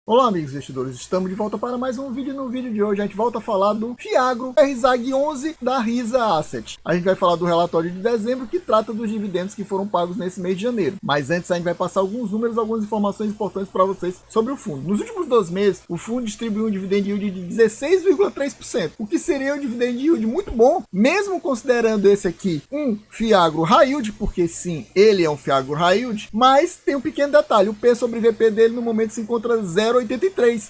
Olá amigos investidores, estamos de volta para mais um vídeo. No vídeo de hoje a gente volta a falar do Fiagro RZAG 11 da Risa Asset. A gente vai falar do relatório de dezembro que trata dos dividendos que foram pagos nesse mês de janeiro. Mas antes a gente vai passar alguns números, algumas informações importantes para vocês sobre o fundo. Nos últimos 12 meses, o fundo distribuiu um dividend yield de 16,3%, o que seria um dividend yield muito bom, mesmo considerando esse aqui um Fiagro High Yield, porque sim, ele é um Fiagro High Yield, mas tem um pequeno detalhe, o P sobre VP dele no momento se encontra 0,83,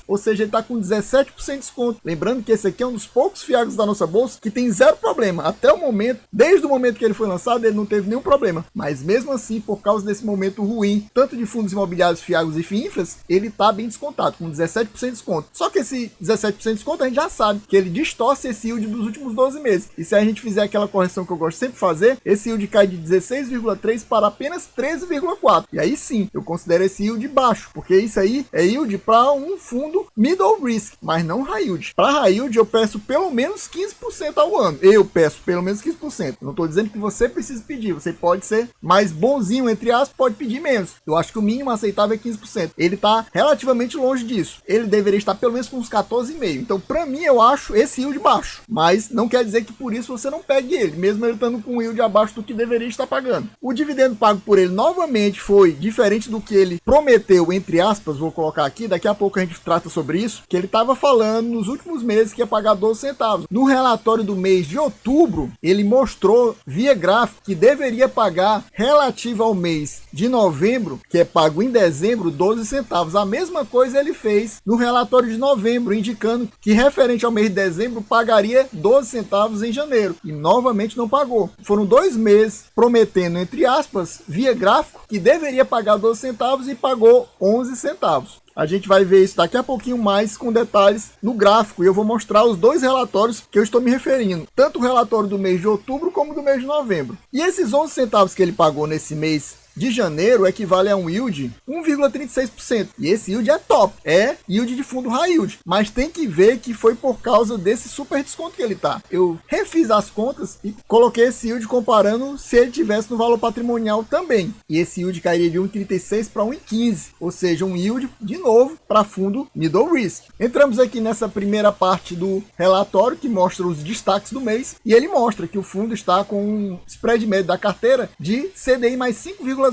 ou seja, ele está com 17% de desconto. Lembrando que esse aqui é um dos poucos Fiagros da nossa bolsa que tem zero problema. Até o momento, desde o momento que ele foi lançado, ele não teve nenhum problema. Mas mesmo assim, por causa desse momento ruim, tanto de fundos imobiliários, Fiagros e FIINFRAs, ele está bem descontado, com 17% de desconto. Só que esse 17% de desconto a gente já sabe que ele distorce esse yield dos últimos 12 meses. E se a gente fizer aquela correção que eu gosto sempre de fazer, esse yield cai de 16,3 para apenas 13,4. E aí sim, eu considero esse yield baixo, porque isso aí é yield para um fundo middle risk, mas não high yield. Para high yield eu peço pelo menos 15% ao ano. Eu peço pelo menos 15%. Não estou dizendo que você precisa pedir. Você pode ser mais bonzinho, entre aspas, pode pedir menos. Eu acho que o mínimo aceitável é 15%. Ele está relativamente longe disso. Ele deveria estar pelo menos com uns 14,5%. Então, para mim, eu acho esse yield baixo. Mas não quer dizer que por isso você não pegue ele, mesmo ele estando com um yield abaixo do que deveria estar pagando. O dividendo pago por ele novamente foi diferente do que ele prometeu, entre aspas, vou colocar aqui, daqui a pouco a gente trata sobre isso, que ele estava falando nos últimos meses que ia pagar 12 centavos. No relatório do mês de outubro, ele mostrou via gráfico que deveria pagar relativo ao mês de novembro, que é pago em dezembro, 12 centavos. A mesma coisa ele fez no relatório de novembro, indicando que referente ao mês de dezembro pagaria 12 centavos em janeiro. E novamente não pagou. Foram 2 meses prometendo, entre aspas, via gráfico, que deveria pagar 12 centavos e pagou 11 centavos. A gente vai ver isso daqui a pouquinho mais com detalhes no gráfico e eu vou mostrar os dois relatórios que eu estou me referindo, tanto o relatório do mês de outubro como do mês de novembro. E esses 11 centavos que ele pagou nesse mês de janeiro equivale a um yield 1,36%. E esse yield é top, é yield de fundo high yield, mas tem que ver que foi por causa desse super desconto que ele tá. Eu refiz as contas e coloquei esse yield comparando se ele tivesse no valor patrimonial também. E esse yield cairia de 1,36 para 1,15, ou seja, um yield de novo para fundo middle risk. Entramos aqui nessa primeira parte do relatório que mostra os destaques do mês e ele mostra que o fundo está com um spread médio da carteira de CDI mais 5,06%.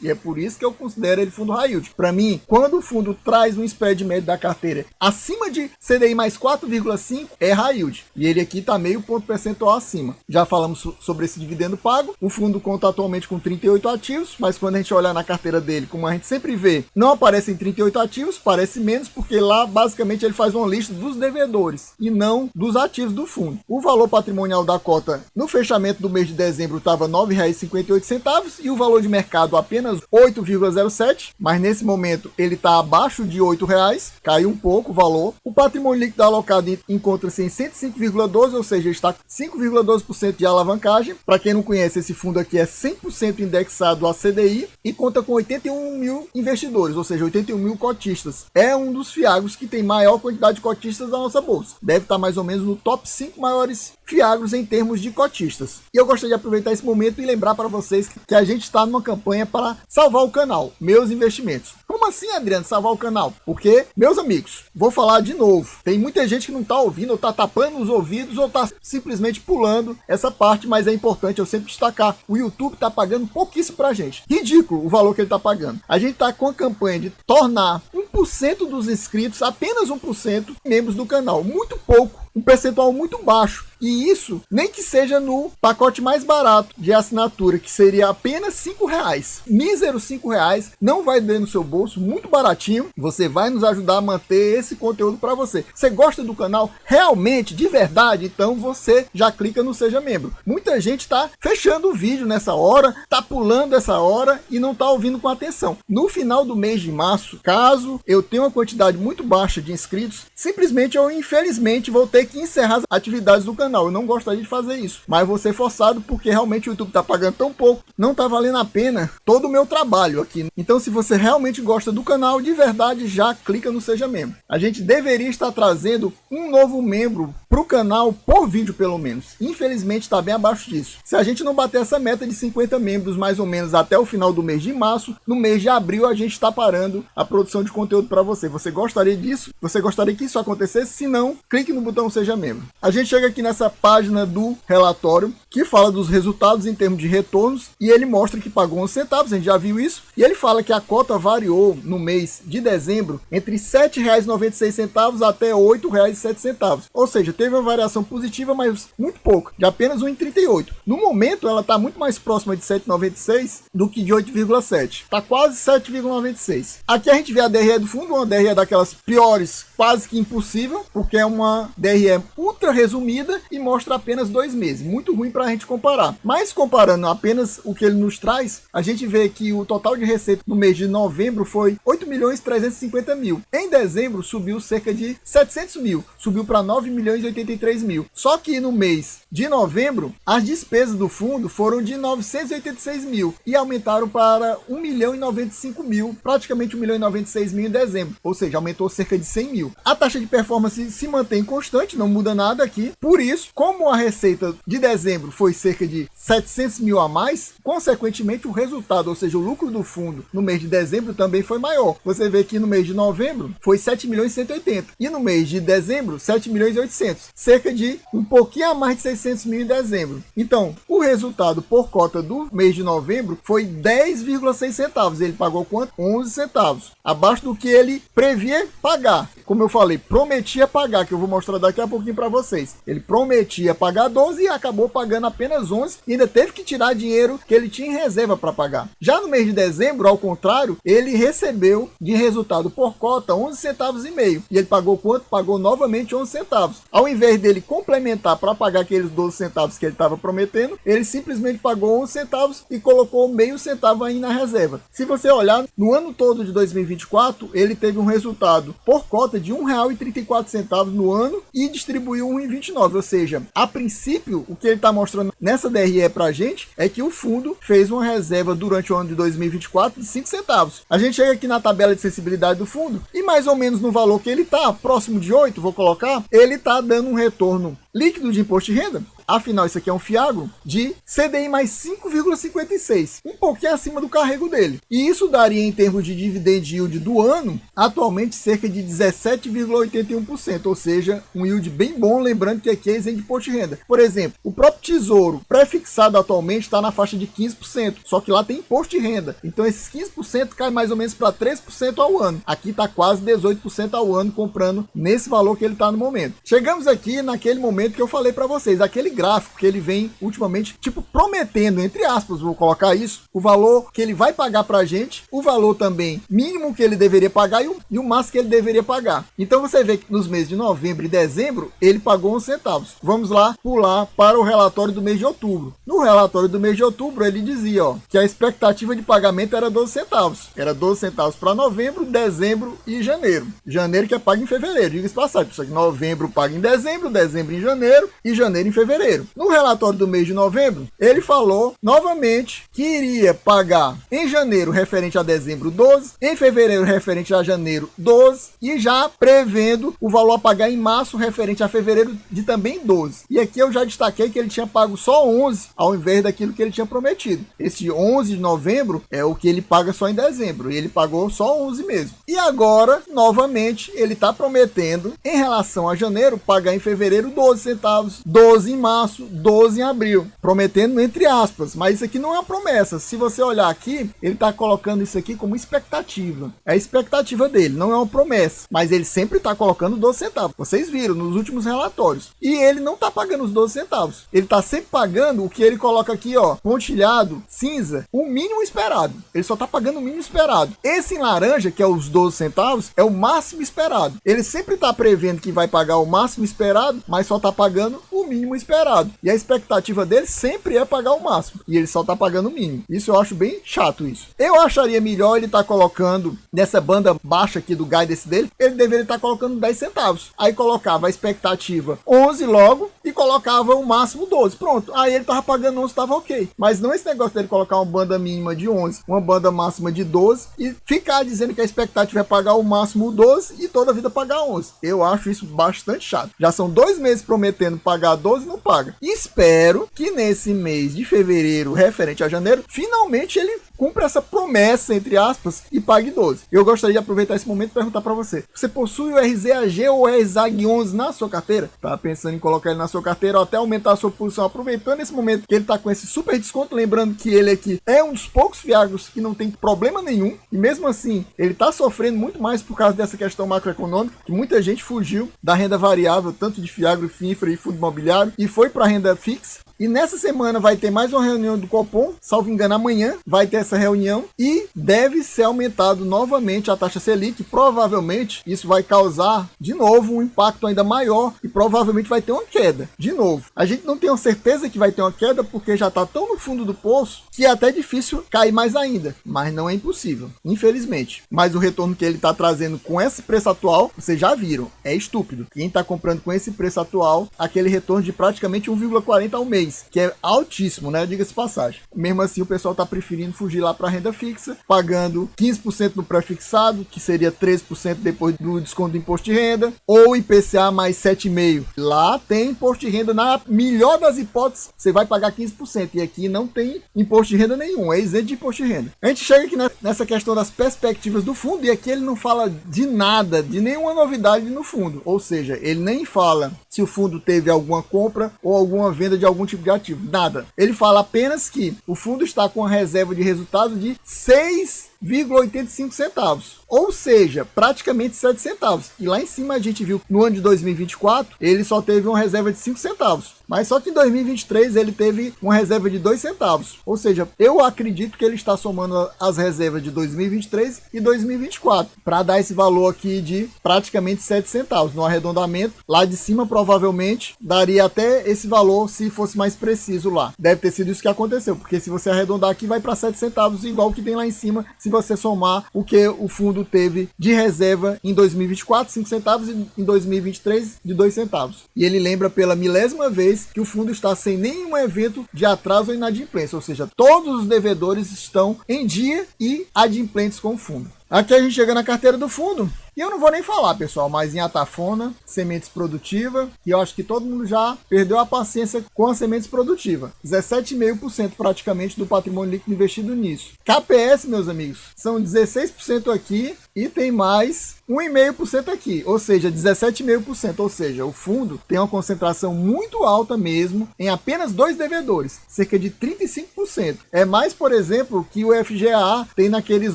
E é por isso que eu considero ele fundo high yield. Para mim, quando o fundo traz um spread médio da carteira acima de CDI mais 4,5, é high yield. E ele aqui está meio ponto percentual acima. Já falamos sobre esse dividendo pago. O fundo conta atualmente com 38 ativos, mas quando a gente olhar na carteira dele, como a gente sempre vê, não aparecem 38 ativos, parece menos, porque lá basicamente ele faz uma lista dos devedores e não dos ativos do fundo. O valor patrimonial da cota no fechamento do mês de dezembro estava R$ 9,58 e o valor de mercado apenas 8,07, mas nesse momento ele está abaixo de R$ 8,00, caiu um pouco o valor. O patrimônio líquido alocado encontra-se em 105,12, ou seja, está com 5,12% de alavancagem. Para quem não conhece, esse fundo aqui é 100% indexado a CDI e conta com 81 mil investidores, ou seja, 81 mil cotistas. É um dos Fiagros que tem maior quantidade de cotistas da nossa bolsa. Deve estar mais ou menos no top 5 maiores Fiagros em termos de cotistas. E eu gostaria de aproveitar esse momento e lembrar para vocês que a gente está numa campanha para salvar o canal, Meus Investimentos. Como assim, Adriano, salvar o canal? Porque, meus amigos, vou falar de novo. Tem muita gente que não está ouvindo, ou está tapando os ouvidos, ou está simplesmente pulando essa parte, mas é importante eu sempre destacar. O YouTube está pagando pouquíssimo para a gente. Ridículo o valor que ele está pagando. A gente está com a campanha de tornar 1% dos inscritos, apenas 1%, membros do canal. Muito pouco. Um percentual muito baixo. E isso nem que seja no pacote mais barato de assinatura, que seria apenas R$5. Míseros R$5, não vai doer no seu bolso, muito baratinho. Você vai nos ajudar a manter esse conteúdo para você. Você gosta do canal realmente, de verdade? Então você já clica no Seja Membro. Muita gente está fechando o vídeo nessa hora, está pulando essa hora e não está ouvindo com atenção. No final do mês de março, caso eu tenha uma quantidade muito baixa de inscritos, simplesmente eu infelizmente vou ter que encerrar as atividades do canal. Eu não gostaria de fazer isso, mas vou ser forçado porque realmente o YouTube está pagando tão pouco, não está valendo a pena todo o meu trabalho aqui. Então, se você realmente gosta do canal, de verdade, já clica no Seja Membro. A gente deveria estar trazendo um novo membro para o canal por vídeo, pelo menos. Infelizmente está bem abaixo disso. Se a gente não bater essa meta de 50 membros mais ou menos até o final do mês de março, no mês de abril a gente está parando a produção de conteúdo para você. Você gostaria disso? Você gostaria que isso acontecesse? Se não, clique no botão Seja Membro. A gente chega aqui nessa página do relatório que fala dos resultados em termos de retornos e ele mostra que pagou 11 centavos, a gente já viu isso, e ele fala que a cota variou no mês de dezembro entre R$ 7,96 até R$ 8,07, ou seja, teve uma variação positiva, mas muito pouco, de apenas 1,38. No momento, ela está muito mais próxima de 7,96 do que de 8,7. Está quase 7,96. Aqui a gente vê a DRE do fundo, uma DRE daquelas piores, quase que impossível, porque é uma DRE ultra resumida e mostra apenas 2 meses. Muito ruim para a gente comparar. Mas comparando apenas o que ele nos traz, a gente vê que o total de receita no mês de novembro foi 8.350.000. Em dezembro, subiu cerca de 700 mil. Subiu para 9.083.000. Só que no mês de novembro, as despesas do fundo foram de 986 mil e aumentaram para 1.095.000, praticamente 1.096.000 em dezembro, ou seja, aumentou cerca de 100 mil. A taxa de performance se mantém constante, não muda nada aqui. Por isso, como a receita de dezembro foi cerca de 700 mil a mais, consequentemente o resultado, ou seja, o lucro do fundo no mês de dezembro também foi maior. Você vê que no mês de novembro foi 7.180.000 e no mês de dezembro 7.800.000, cerca de um pouquinho a mais de 600 mil em dezembro. Então, o resultado por cota do mês de novembro foi 10,6 centavos. Ele pagou quanto? 11 centavos. Abaixo do que ele previa pagar. Como eu falei, prometia pagar, que eu vou mostrar daqui a pouquinho para vocês. Ele prometia pagar 12 e acabou pagando apenas 11 e ainda teve que tirar dinheiro que ele tinha em reserva para pagar. Já no mês de dezembro, ao contrário, ele recebeu de resultado por cota 11 centavos e meio. E ele pagou quanto? Pagou novamente 11 centavos. Ao invés dele complementar para pagar aqueles 12 centavos que ele estava prometendo, ele simplesmente pagou 11 centavos e colocou meio centavo aí na reserva. Se você olhar, no ano todo de 2024, ele teve um resultado por cota de R$ 1,34 no ano e distribuiu R$ 1,29. Ou seja, a princípio, o que ele está mostrando nessa DRE para a gente é que o fundo fez uma reserva durante o ano de 2024 de 5 centavos. A gente chega aqui na tabela de sensibilidade do fundo e mais ou menos no valor que ele está, próximo de 8, vou colocar, ele está dando um retorno líquido de imposto de renda. Afinal, isso aqui é um fiagro de CDI mais 5,56, um pouquinho acima do carrego dele. E isso daria, em termos de dividend yield do ano, atualmente cerca de 17,81%, ou seja, um yield bem bom, lembrando que aqui é isento de imposto de renda. Por exemplo, o próprio Tesouro pré-fixado atualmente está na faixa de 15%, só que lá tem imposto de renda. Então esses 15% cai mais ou menos para 3% ao ano. Aqui está quase 18% ao ano comprando nesse valor que ele está no momento. Chegamos aqui naquele momento que eu falei para vocês, aquele gráfico que ele vem ultimamente, tipo, prometendo, entre aspas, vou colocar isso, o valor que ele vai pagar pra gente, o valor também mínimo que ele deveria pagar e o máximo que ele deveria pagar. Então você vê que nos meses de novembro e dezembro, ele pagou 11 centavos. Vamos lá, pular para o relatório do mês de outubro. No relatório do mês de outubro, ele dizia, ó, que a expectativa de pagamento era 12 centavos. Era 12 centavos para novembro, dezembro e janeiro. Janeiro que é pago em fevereiro, diga-se passagem. Só que novembro paga em dezembro, dezembro em janeiro e janeiro em fevereiro. No relatório do mês de novembro, ele falou novamente que iria pagar em janeiro referente a dezembro 12, em fevereiro referente a janeiro 12 e já prevendo o valor a pagar em março referente a fevereiro de também 12. E aqui eu já destaquei que ele tinha pago só 11 ao invés daquilo que ele tinha prometido. Esse 11 de novembro é o que ele paga só em dezembro e ele pagou só 11 mesmo. E agora, novamente, ele está prometendo em relação a janeiro pagar em fevereiro 12 centavos, 12 em março, 12 em abril, prometendo entre aspas, mas isso aqui não é uma promessa. Se você olhar aqui, ele está colocando isso aqui como expectativa. É a expectativa dele, não é uma promessa, mas ele sempre está colocando 12 centavos. Vocês viram nos últimos relatórios. E ele não está pagando os 12 centavos. Ele está sempre pagando o que ele coloca aqui, ó, pontilhado, cinza, o mínimo esperado. Ele só está pagando o mínimo esperado. Esse em laranja, que é os 12 centavos, é o máximo esperado. Ele sempre está prevendo que vai pagar o máximo esperado, mas só está pagando o mínimo esperado. esperado. E a expectativa dele sempre é pagar o máximo. E ele só tá pagando o mínimo. Isso eu acho bem chato isso. Eu acharia melhor ele tá colocando nessa banda baixa aqui do guidance dele, ele deveria estar colocando 10 centavos. Aí colocava a expectativa 11 logo e colocava o máximo 12. Pronto. Aí ele tava pagando 11, tava ok. Mas não esse negócio dele colocar uma banda mínima de 11, uma banda máxima de 12 e ficar dizendo que a expectativa é pagar o máximo 12 e toda a vida pagar 11. Eu acho isso bastante chato. Já são 2 meses prometendo pagar 12 e não paga. Espero que nesse mês de fevereiro, referente a janeiro, finalmente ele cumpra essa promessa, entre aspas, e pague 12. Eu gostaria de aproveitar esse momento e perguntar para você. Você possui o RZAG ou o RZAG 11 na sua carteira? Tá pensando em colocar ele na sua carteira ou até aumentar a sua posição, aproveitando esse momento que ele tá com esse super desconto, lembrando que ele aqui é um dos poucos fiagros que não tem problema nenhum, e mesmo assim, ele tá sofrendo muito mais por causa dessa questão macroeconômica, que muita gente fugiu da renda variável, tanto de fiagro, FINFRA e fundo imobiliário, e foi para a renda fixa. E nessa semana vai ter mais uma reunião do Copom, salvo engano amanhã vai ter essa reunião e deve ser aumentado novamente a taxa Selic. Provavelmente isso vai causar de novo um impacto ainda maior e provavelmente vai ter uma queda de novo. A gente não tem uma certeza que vai ter uma queda porque já está tão no fundo do poço que é até difícil cair mais ainda, mas não é impossível, infelizmente. Mas o retorno que ele está trazendo com esse preço atual, vocês já viram, é estúpido. Quem está comprando com esse preço atual, aquele retorno de praticamente 1,40 ao mês, que é altíssimo, né? Diga-se passagem. Mesmo assim, o pessoal tá preferindo fugir lá para renda fixa, pagando 15% no pré-fixado, que seria 13% depois do desconto do imposto de renda, ou IPCA mais 7,5%. Lá tem imposto de renda, na melhor das hipóteses, você vai pagar 15%, e aqui não tem imposto de renda nenhum, é isento de imposto de renda. A gente chega aqui nessa questão das perspectivas do fundo, e aqui ele não fala de nada, de nenhuma novidade no fundo, ou seja, ele nem fala se o fundo teve alguma compra ou alguma venda de algum tipo de ativo, nada. Ele fala apenas que o fundo está com a reserva de resultado de 6,85 centavos, ou seja, praticamente 7 centavos. E lá em cima a gente viu no ano de 2024, ele só teve uma reserva de 5 centavos. Mas só que em 2023 ele teve uma reserva de 2 centavos. Ou seja, eu acredito que ele está somando as reservas de 2023 e 2024 para dar esse valor aqui de praticamente 7 centavos. No arredondamento, lá de cima provavelmente daria até esse valor se fosse mais preciso lá. Deve ter sido isso que aconteceu, porque se você arredondar aqui vai para 7 centavos igual que tem lá em cima, se você somar o que o fundo teve de reserva em 2024, 5 centavos, e em 2023 de 2 centavos. E ele lembra pela milésima vez que o fundo está sem nenhum evento de atraso ou inadimplência, ou seja, todos os devedores estão em dia e adimplentes com o fundo. Aqui a gente chega na carteira do fundo. E eu não vou nem falar, pessoal, mas em Atafona, sementes produtiva, que eu acho que todo mundo já perdeu a paciência com as sementes produtiva. 17,5% praticamente do patrimônio líquido investido nisso. KPS, meus amigos, são 16% aqui e tem mais 1,5% aqui, ou seja, 17,5%. Ou seja, o fundo tem uma concentração muito alta mesmo em apenas 2 devedores, cerca de 35%. É mais, por exemplo, que o FGA tem naqueles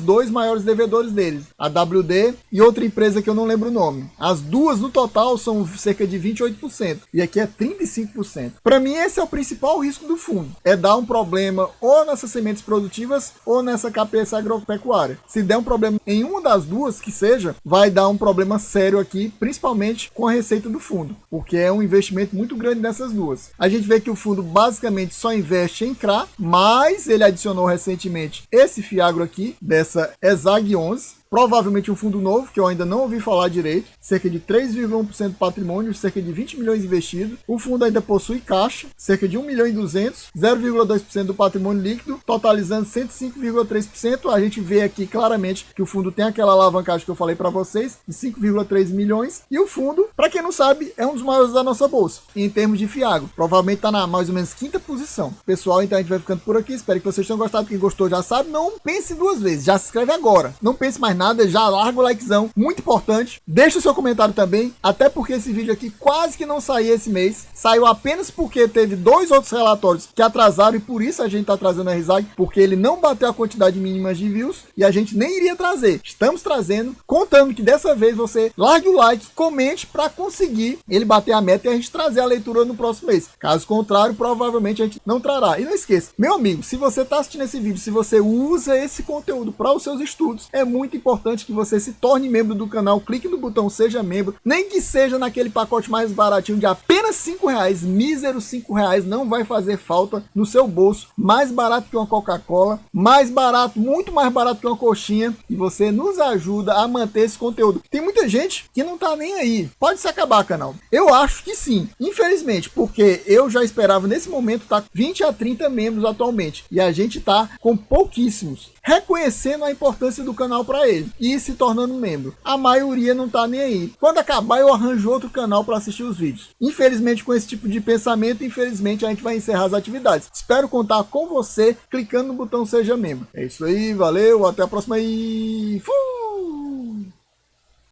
2 maiores devedores deles, a WD e outra empresa que eu não lembro o nome. As duas no total são cerca de 28% e aqui é 35%. Para mim esse é o principal risco do fundo, é dar um problema ou nessas sementes produtivas ou nessa KPS agropecuária. Se der um problema em uma das duas que seja, vai dar um problema sério aqui, principalmente com a receita do fundo, porque é um investimento muito grande nessas duas. A gente vê que o fundo basicamente só investe em CRA, mas ele adicionou recentemente esse fiagro aqui dessa ESAG 11, provavelmente um fundo novo, que eu ainda não ouvi falar direito, cerca de 3,1% do patrimônio, cerca de 20 milhões investidos. O fundo ainda possui caixa, cerca de 1 milhão e 200, 0,2% do patrimônio líquido, totalizando 105,3%. A gente vê aqui claramente que o fundo tem aquela alavancagem que eu falei para vocês, de 5,3 milhões. E o fundo, para quem não sabe, é um dos maiores da nossa bolsa, em termos de fiagro. Provavelmente está na mais ou menos 5ª posição. Pessoal, então a gente vai ficando por aqui. Espero que vocês tenham gostado. Quem gostou já sabe, não pense 2 vezes. Já se inscreve agora. Não pense mais nada, já larga o likezão, muito importante. Deixa o seu comentário também, até porque esse vídeo aqui quase que não saiu esse mês. Saiu apenas porque teve 2 outros relatórios que atrasaram e por isso a gente tá trazendo a RZAG, porque ele não bateu a quantidade mínima de views e a gente nem iria trazer. Estamos trazendo, contando que dessa vez você largue o like, comente para conseguir ele bater a meta e a gente trazer a leitura no próximo mês. Caso contrário, provavelmente a gente não trará. E não esqueça, meu amigo, se você tá assistindo esse vídeo, se você usa esse conteúdo para os seus estudos, é muito importante importante que você se torne membro do canal, clique no botão seja membro, nem que seja naquele pacote mais baratinho de apenas R$5, míseros R$5, não vai fazer falta no seu bolso, mais barato que uma Coca-Cola, mais barato, muito mais barato que uma coxinha, e você nos ajuda a manter esse conteúdo. Tem muita gente que não tá nem aí, pode se acabar canal. Eu acho que sim, infelizmente, porque eu já esperava nesse momento tá 20 a 30 membros atualmente, e a gente tá com pouquíssimos, reconhecendo a importância do canal para ele e se tornando membro. A maioria não tá nem aí. Quando acabar eu arranjo outro canal para assistir os vídeos. Infelizmente, com esse tipo de pensamento, infelizmente a gente vai encerrar as atividades. Espero contar com você clicando no botão seja membro. É isso aí, valeu, até a próxima e fui!